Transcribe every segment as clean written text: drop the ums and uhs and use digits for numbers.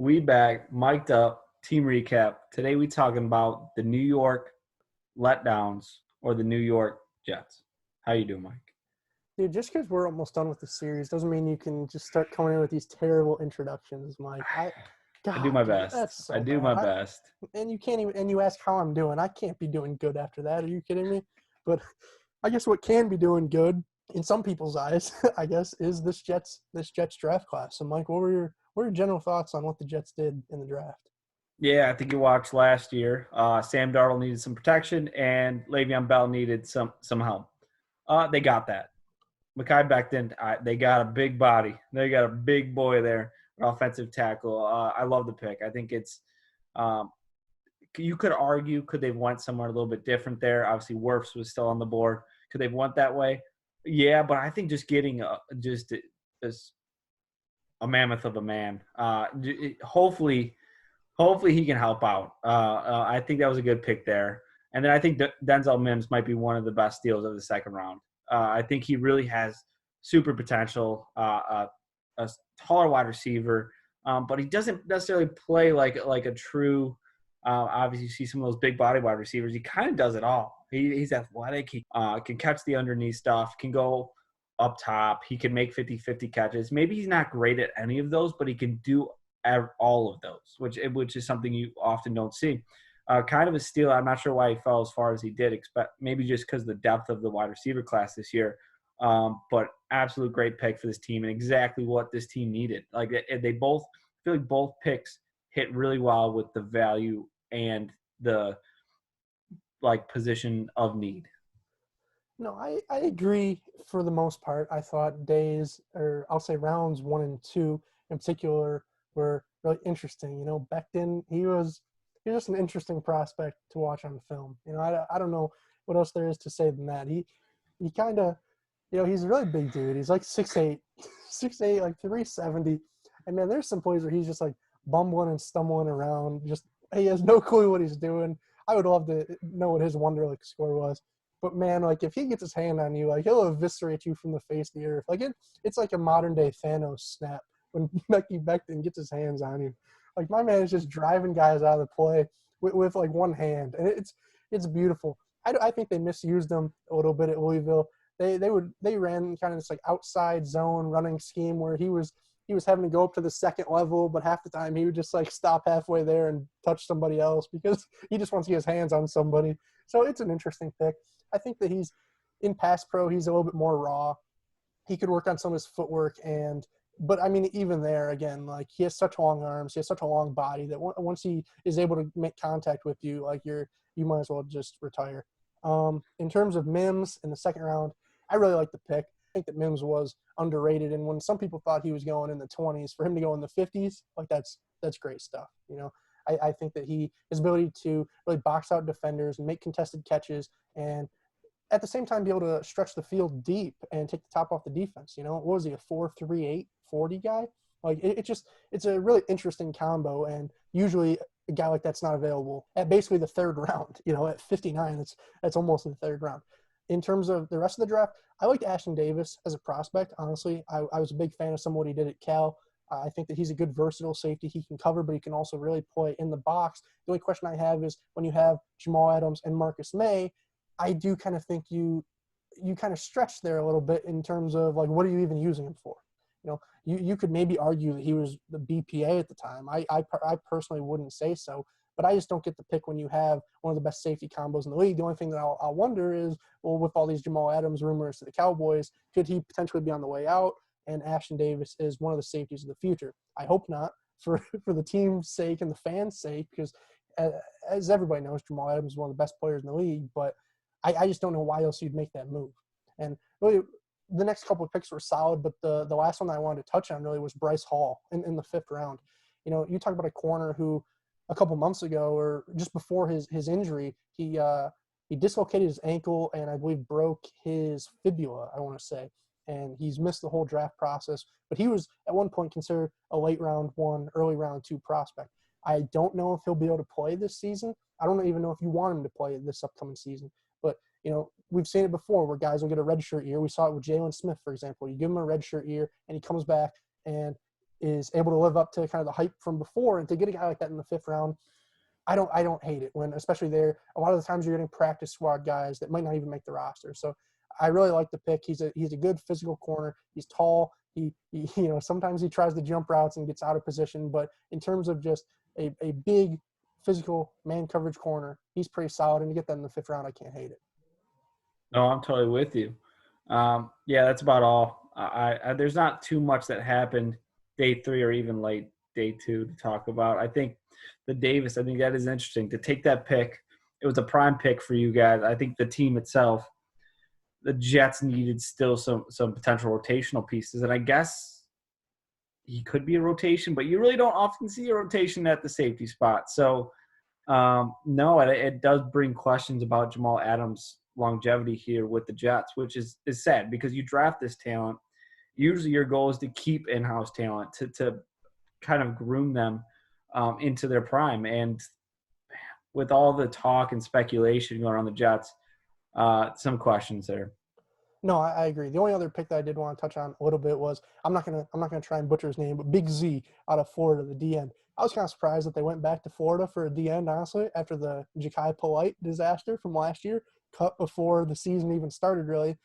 We back, mic'd up, team recap. Today we talking about the New York letdowns or the New York Jets. How you doing, Mike? Dude, just because we're almost done with the series doesn't mean you can just start coming in with these terrible introductions, Mike. I do my God, dude, best. that's so I do bad. my best. And you can't even, and you ask how I'm doing. I can't be doing good after that. Are you kidding me? But I guess what can be doing good in some people's eyes, I guess, is this Jets draft class. So, Mike, what were your general thoughts on what the Jets did in the draft? Yeah, I think you watched last year. Sam Darnold needed some protection, and Le'Veon Bell needed some help. They got that. Mekhi Becton, they got a big body. They got a big boy there, offensive tackle. I love the pick. I think it's you could argue, could they've went somewhere a little bit different there? Obviously, Wirfs was still on the board. Could they've went that way? Yeah, but I think just getting just a mammoth of a man. Hopefully he can help out. I think that was a good pick there. And then I think Denzel Mims might be one of the best steals of the second round. I think he really has super potential, a taller wide receiver, but he doesn't necessarily play like a true. Obviously, you see some of those big body wide receivers. He kind of does it all. He's athletic. He can catch the underneath stuff, can go up top. He can make 50-50 catches. Maybe he's not great at any of those, but he can do all of those, which is something you often don't see. Kind of a steal. I'm not sure why he fell as far as he did. Maybe just because of the depth of the wide receiver class this year. But absolute great pick for this team and exactly what this team needed. Like they both I feel like both picks hit really well with the value and the position of need. No, I agree for the most part. I thought I'll say rounds 1 and 2 in particular were really interesting. Becton, he was just an interesting prospect to watch on film. I don't know what else there is to say than that. He kind of, he's a really big dude. He's like 6'8", 6'8", like 370. And man, there's some plays where he's just like bumbling and stumbling around. Just he has no clue what he's doing. I would love to know what his Wonderlic score was. But man, like if he gets his hand on you, like he'll eviscerate you from the face of the earth. Like it's like a modern day Thanos snap when Mekhi Becton gets his hands on you. Like my man is just driving guys out of the play with like one hand, and it's beautiful. I think they misused him a little bit at Louisville. They ran kind of this like outside zone running scheme where he was having to go up to the second level, but half the time he would just like stop halfway there and touch somebody else because he just wants to get his hands on somebody. So it's an interesting pick. I think that he's in pass pro. He's a little bit more raw. He could work on some of his footwork but I mean, even there again, like he has such long arms, he has such a long body that once he is able to make contact with you, like you might as well just retire. In terms of Mims in the second round, I really like the pick. I think that Mims was underrated, and when some people thought he was going in the 20s, for him to go in the 50s, like that's great stuff. I think that his ability to really box out defenders and make contested catches and at the same time be able to stretch the field deep and take the top off the defense. What was he, a 4.38 40 guy? Like it's a really interesting combo, and usually a guy like that's not available at basically the third round. At 59, that's almost the third round. In terms of the rest of the draft, I liked Ashton Davis as a prospect. Honestly, I was a big fan of some of what he did at Cal. I think that he's a good versatile safety. He can cover, but he can also really play in the box. The only question I have is when you have Jamal Adams and Marcus May, I do kind of think you kind of stretch there a little bit in terms of like what are you even using him for? You could maybe argue that he was the BPA at the time. I personally wouldn't say so, but I just don't get the pick when you have one of the best safety combos in the league. The only thing that I'll wonder is, well, with all these Jamal Adams rumors to the Cowboys, could he potentially be on the way out? And Ashton Davis is one of the safeties of the future. I hope not for the team's sake and the fans' sake, because as everybody knows, Jamal Adams is one of the best players in the league, but I just don't know why else you'd make that move. And really, the next couple of picks were solid, but the last one that I wanted to touch on really was Bryce Hall in the fifth round. You talk about a corner who a couple months ago or just before his injury, he dislocated his ankle and I believe broke his fibula, I want to say. And he's missed the whole draft process. But he was at one point considered a late round 1, early round 2 prospect. I don't know if he'll be able to play this season. I don't even know if you want him to play this upcoming season. But, we've seen it before where guys will get a redshirt year. We saw it with Jalen Smith, for example. You give him a redshirt year and he comes back and is able to live up to kind of the hype from before, and to get a guy like that in the 5th round, I don't hate it when, especially there, a lot of the times you're getting practice squad guys that might not even make the roster. So I really like the pick. He's a good physical corner. He's tall. He sometimes he tries to jump routes and gets out of position, but in terms of just a big physical man coverage corner, he's pretty solid. And to get that in the 5th round, I can't hate it. No, I'm totally with you. Yeah, that's about all. I there's not too much that happened day 3 or even late day 2 to talk about. I think the Davis, I think that is interesting to take that pick. It was a prime pick for you guys. I think the team itself, the Jets needed still some potential rotational pieces, and I guess he could be a rotation, but you really don't often see a rotation at the safety spot. So no, it does bring questions about Jamal Adams' longevity here with the Jets, which is sad because you draft this talent. Usually your goal is to keep in-house talent, to kind of groom them into their prime. And with all the talk and speculation going on the Jets, some questions there. No, I agree. The only other pick that I did want to touch on a little bit was I'm not gonna try and butcher his name, but Big Z out of Florida, the D end. I was kind of surprised that they went back to Florida for a D end, honestly, after the Ja'Kai Polite disaster from last year, cut before the season even started, really,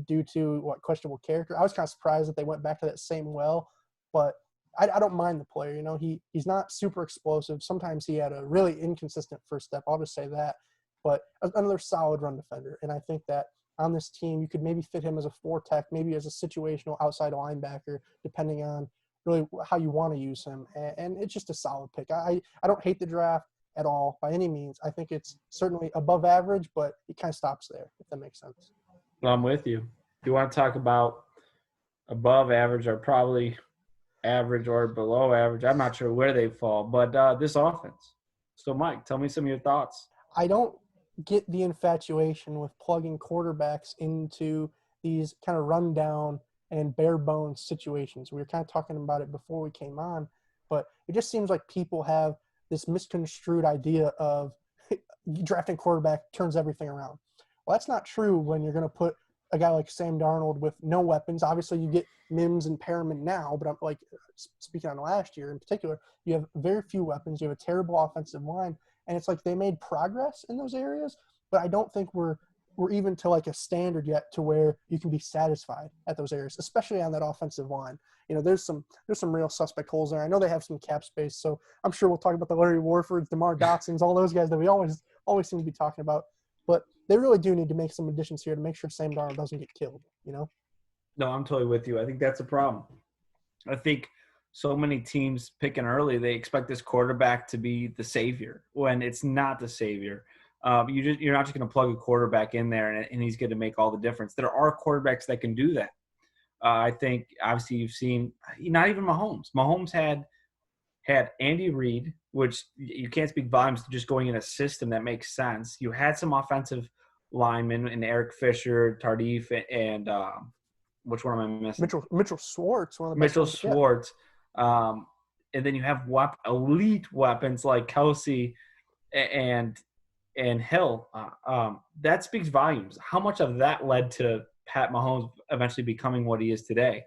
due to questionable character. I was kind of surprised that they went back to that same well, but I don't mind the player. He's not super explosive. Sometimes he had a really inconsistent first step. I'll just say that, but another solid run defender, and I think that on this team, you could maybe fit him as a 4-tech, maybe as a situational outside linebacker, depending on really how you want to use him. And it's just a solid pick. I don't hate the draft at all by any means. I think it's certainly above average, but it kind of stops there, if that makes sense. Well, I'm with you. Do you want to talk about above average or probably average or below average? I'm not sure where they fall, but this offense. So, Mike, tell me some of your thoughts. I don't get the infatuation with plugging quarterbacks into these kind of rundown and bare bones situations. We were kind of talking about it before we came on, but it just seems like people have this misconstrued idea of drafting quarterback turns everything around. Well, that's not true when you're going to put a guy like Sam Darnold with no weapons. Obviously, you get Mims and Perriman now, but I'm like speaking on last year in particular, you have very few weapons. You have a terrible offensive line. And it's like they made progress in those areas, but I don't think we're even to like a standard yet to where you can be satisfied at those areas, especially on that offensive line. There's some real suspect holes there. I know they have some cap space, so I'm sure we'll talk about the Larry Warfords, DeMar Dotsons, all those guys that we always seem to be talking about. But they really do need to make some additions here to make sure Sam Darnold doesn't get killed. No, I'm totally with you. I think that's a problem. I think so many teams picking early, they expect this quarterback to be the savior when it's not the savior. You're not just going to plug a quarterback in there and he's going to make all the difference. There are quarterbacks that can do that. I think obviously you've seen not even Mahomes. Mahomes had Andy Reid, which you can't speak volumes to just going in a system that makes sense. You had some offensive linemen in Eric Fisher, Tardif, and which one am I missing? Mitchell Schwartz, one of the best Mitchell ones. Schwartz. And then you have elite weapons like Kelsey and Hill. That speaks volumes. How much of that led to Pat Mahomes eventually becoming what he is today?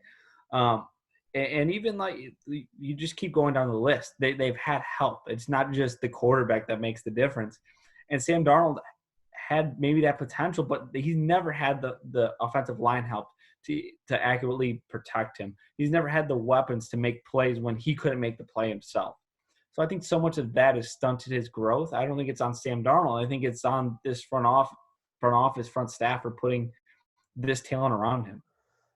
And even like you just keep going down the list. They've had help. It's not just the quarterback that makes the difference. And Sam Darnold had maybe that potential, but he's never had the offensive line help to accurately protect him. He's never had the weapons to make plays when he couldn't make the play himself. So I think so much of that has stunted his growth. I don't think it's on Sam Darnold. I think it's on this front office, front staff for putting this talent around him.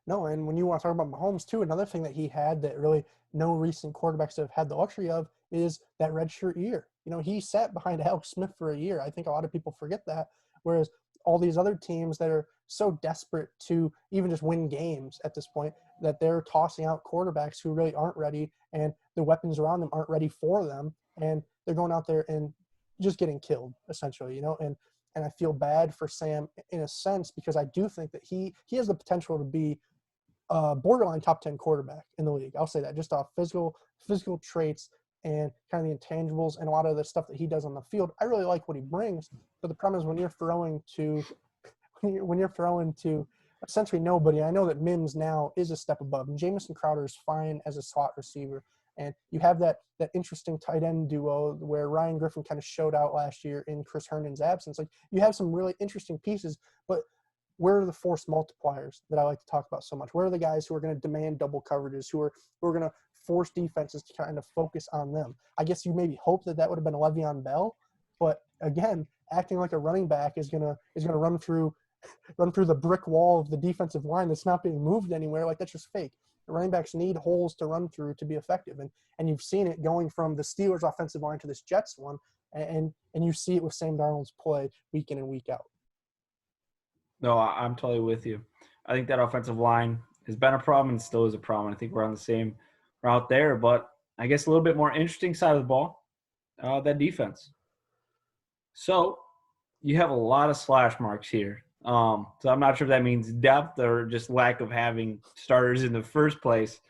No, and when you want to talk about Mahomes too, another thing that he had that really no recent quarterbacks have had the luxury of is that redshirt year. He sat behind Alex Smith for a year. I think a lot of people forget that. Whereas all these other teams that are so desperate to even just win games at this point that they're tossing out quarterbacks who really aren't ready and the weapons around them aren't ready for them. And they're going out there and just getting killed essentially, and I feel bad for Sam in a sense because I do think that he has the potential to be a borderline top 10 quarterback in the league. I'll say that just off physical traits and kind of the intangibles and a lot of the stuff that he does on the field. I really like what he brings, but the problem is when you're throwing to essentially nobody. I know that Mims now is a step above, and Jamison Crowder is fine as a slot receiver. And you have that interesting tight end duo where Ryan Griffin kind of showed out last year in Chris Herndon's absence. Like, you have some really interesting pieces, but where are the force multipliers that I like to talk about so much? Where are the guys who are going to demand double coverages, who are going to force defenses to kind of focus on them? I guess you maybe hope that would have been Le'Veon Bell, but again, acting like a running back is gonna run through the brick wall of the defensive line that's not being moved anywhere. Like, that's just fake. The running backs need holes to run through to be effective, and you've seen it going from the Steelers' offensive line to this Jets one, and you see it with Sam Darnold's play week in and week out. No, I'm totally with you. I think that offensive line has been a problem and still is a problem. I think we're on the same route there, but I guess a little bit more interesting side of the ball, that defense. So you have a lot of slash marks here. So I'm not sure if that means depth or just lack of having starters in the first place.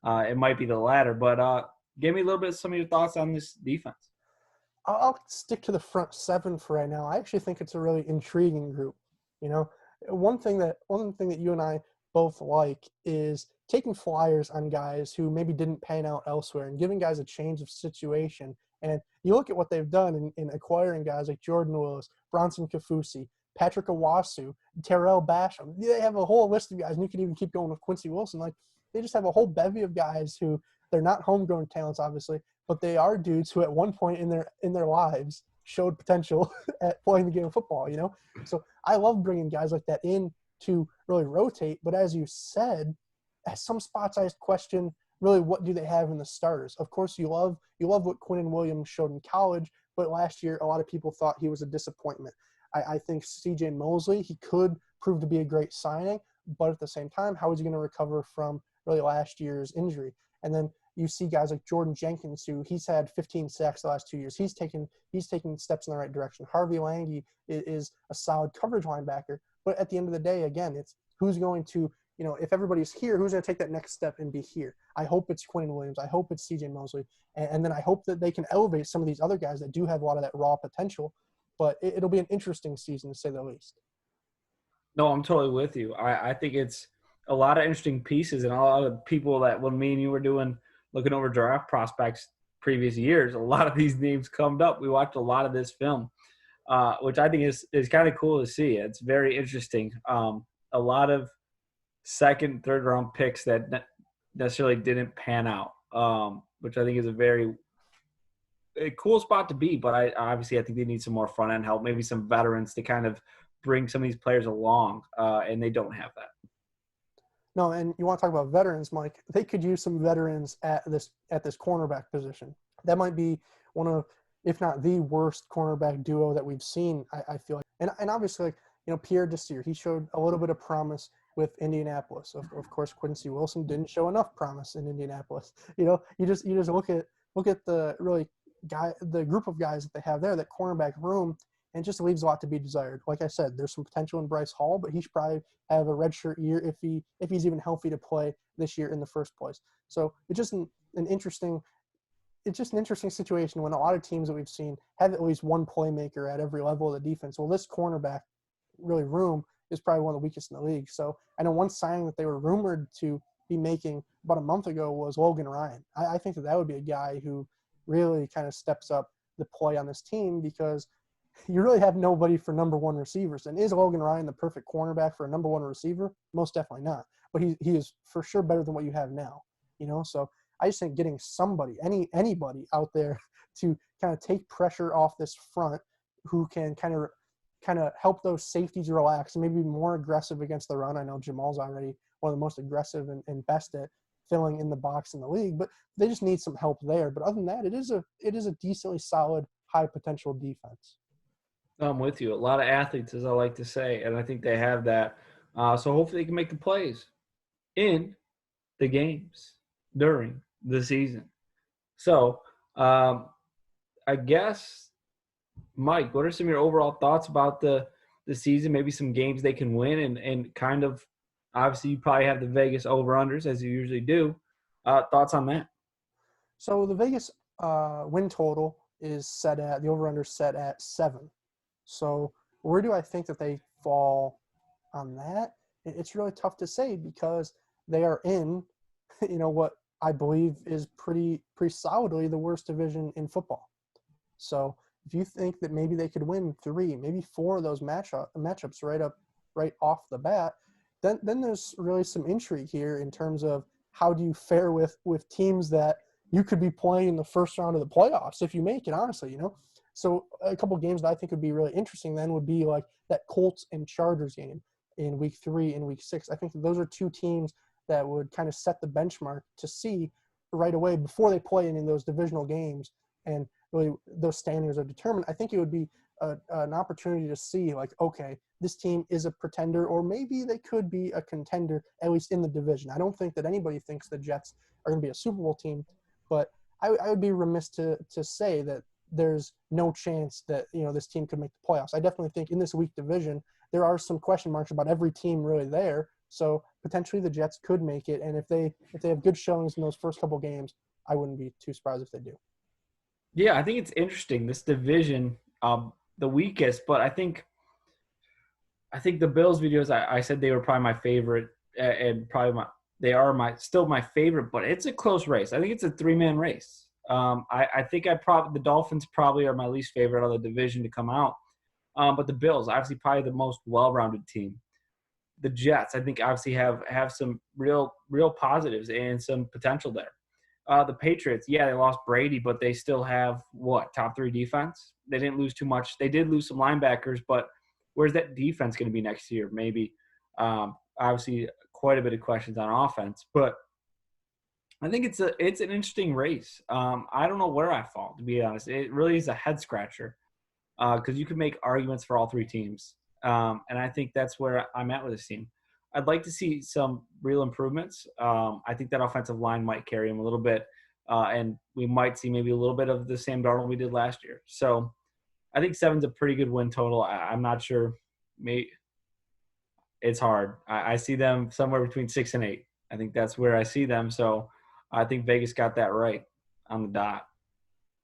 It might be the latter, but give me a little bit of some of your thoughts on this defense. I'll stick to the front seven for right now. I actually think it's a really intriguing group. You know, one thing that you and I both like is taking flyers on guys who maybe didn't pan out elsewhere and giving guys a change of situation. And you look at what they've done in acquiring guys like Jordan Willis, Bronson Kafusi, Patrick Owasu, Terrell Basham. They have a whole list of guys, and you can even keep going with Quincy Wilson. Like, they just have a whole bevy of guys who they're not homegrown talents, obviously, but they are dudes who at one point in their lives showed potential at playing the game of football, you know? So I love bringing guys like that in to really rotate. But as you said, at some spots I question really what do they have in the starters. Of course, you love what Quinnen Williams showed in college, but last year a lot of people thought he was a disappointment. I think C.J. Mosley, he could prove to be a great signing, but at the same time, how is he going to recover from really last year's injury? And then you see guys like Jordan Jenkins, who he's had 15 sacks the last 2 years. He's taking steps in the right direction. Harvey Lange is a solid coverage linebacker. But at the end of the day, again, it's who's going to, if everybody's here, who's going to take that next step and be here? I hope it's Quinnen Williams. I hope it's C.J. Mosley. And then I hope that they can elevate some of these other guys that do have a lot of that raw potential. But it'll be an interesting season, to say the least. No, I'm totally with you. I think it's a lot of interesting pieces and a lot of people that when me and you were looking over draft prospects previous years, a lot of these names come up. We watched a lot of this film, which I think is kind of cool to see. It's very interesting. A lot of second, third round picks that necessarily didn't pan out, which I think is a cool spot to be. But I think they need some more front end help, maybe some veterans to kind of bring some of these players along, and they don't have that. No, and you want to talk about veterans, Mike. They could use some veterans at this cornerback position. That might be one of, if not the worst cornerback duo that we've seen, I feel like. And obviously, Pierre Desir, he showed a little bit of promise with Indianapolis. Of course, Quincy Wilson didn't show enough promise in Indianapolis. You just look at the group of guys that they have there, that cornerback room, and it just leaves a lot to be desired. Like I said, there's some potential in Bryce Hall, but he should probably have a redshirt year if he's even healthy to play this year in the first place. So it's just an interesting situation when a lot of teams that we've seen have at least one playmaker at every level of the defense. Well, this cornerback really room is probably one of the weakest in the league. So I know one signing that they were rumored to be making about a month ago was Logan Ryan. I think that would be a guy who really kind of steps up the play on this team, because you really have nobody for number one receivers. And is Logan Ryan the perfect cornerback for a number one receiver? Most definitely not. But he is for sure better than what you have now. So I just think getting anybody out there to kind of take pressure off this front, who can kind of help those safeties relax and maybe be more aggressive against the run. I know Jamal's already one of the most aggressive and best at filling in the box in the league, but they just need some help there. But other than that, it is a decently solid, high potential defense. I'm with you. A lot of athletes, as I like to say, and I think they have that. So hopefully they can make the plays in the games during the season. So I guess, Mike, what are some of your overall thoughts about the season? Maybe some games they can win and kind of, obviously you probably have the Vegas over-unders as you usually do. Thoughts on that? So the Vegas win total is set at, the over-under set at 7. So where do I think that they fall on that? It's really tough to say because they are in, what I believe is pretty solidly the worst division in football. So if you think that maybe they could win 3, maybe 4 of those matchups right off the bat, then there's really some intrigue here in terms of how do you fare with teams that you could be playing in the first round of the playoffs if you make it, honestly. So a couple of games that I think would be really interesting then would be like that Colts and Chargers game in week 3 and week 6. I think those are 2 teams that would kind of set the benchmark to see right away before they play in those divisional games, and really those standings are determined. I think it would be an opportunity to see, like, okay, this team is a pretender, or maybe they could be a contender, at least in the division. I don't think that anybody thinks the Jets are going to be a Super Bowl team, but I would be remiss to say that there's no chance that this team could make the playoffs. I definitely think in this weak division there are some question marks about every team really there. So potentially the Jets could make it, and if they have good showings in those first couple games, I wouldn't be too surprised if they do. Yeah, I think it's interesting, this division, the weakest, but I think the Bills videos, I said they were probably my favorite, and probably they are still my favorite, but it's a close race. I think it's a 3-man race. I think the Dolphins probably are my least favorite of the division to come out. But the Bills, obviously, probably the most well-rounded team. The Jets, I think, obviously have some real positives and some potential there. The Patriots, yeah, they lost Brady, but they still have top 3 defense. They didn't lose too much. They did lose some linebackers, but where's that defense going to be next year? Maybe, obviously, quite a bit of questions on offense, but I think it's an interesting race. I don't know where I fall, to be honest. It really is a head scratcher because you could make arguments for all 3 teams, and I think that's where I'm at with this team. I'd like to see some real improvements. I think that offensive line might carry him a little bit, and we might see maybe a little bit of the Sam Darnold we did last year. So I think 7's a pretty good win total. I'm not sure. It's hard. I see them somewhere between 6 and 8. I think that's where I see them. So I think Vegas got that right on the dot.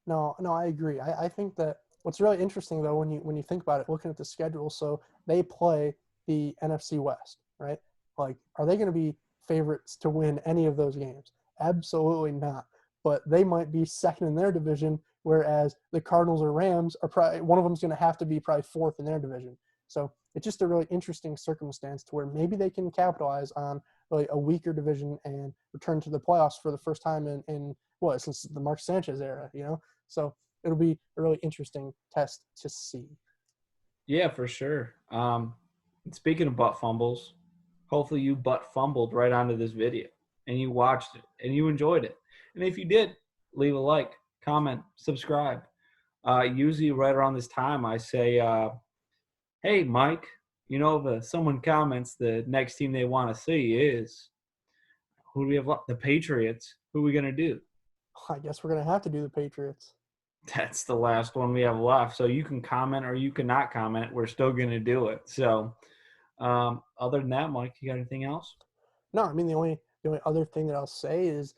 No, I agree. I think that what's really interesting, though, when you think about it, looking at the schedule, so they play the NFC West, right? Like, are they going to be favorites to win any of those games? Absolutely not. But they might be second in their division, whereas the Cardinals or Rams are probably – one of them is going to have to be probably fourth in their division. So it's just a really interesting circumstance to where maybe they can capitalize on really a weaker division and return to the playoffs for the first time since the Mark Sanchez era, So it'll be a really interesting test to see. Yeah, for sure. Speaking of butt fumbles, hopefully you butt fumbled right onto this video and you watched it and you enjoyed it. And if you did, leave a like, comment, subscribe. Usually right around this time I say, hey, Mike, if someone comments the next team they want to see is, who do we have left? The Patriots. Who are we going to do? I guess we're going to have to do the Patriots. That's the last one we have left. So you can comment or you can not comment. We're still going to do it. So other than that, Mike, you got anything else? No, I mean, the only other thing that I'll say is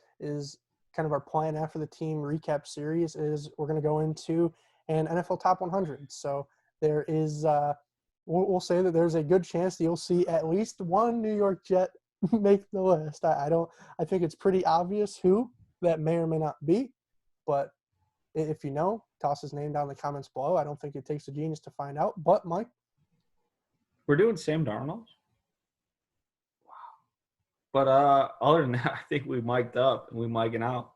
kind of our plan after the team recap series is we're going to go into an NFL Top 100. So there is we'll say that there's a good chance that you'll see at least one New York Jet make the list. I think it's pretty obvious who that may or may not be, but if you know, toss his name down in the comments below. I don't think it takes a genius to find out. But Mike, we're doing Sam Darnold. Wow. But other than that, I think we mic'd up and we mic'ing out.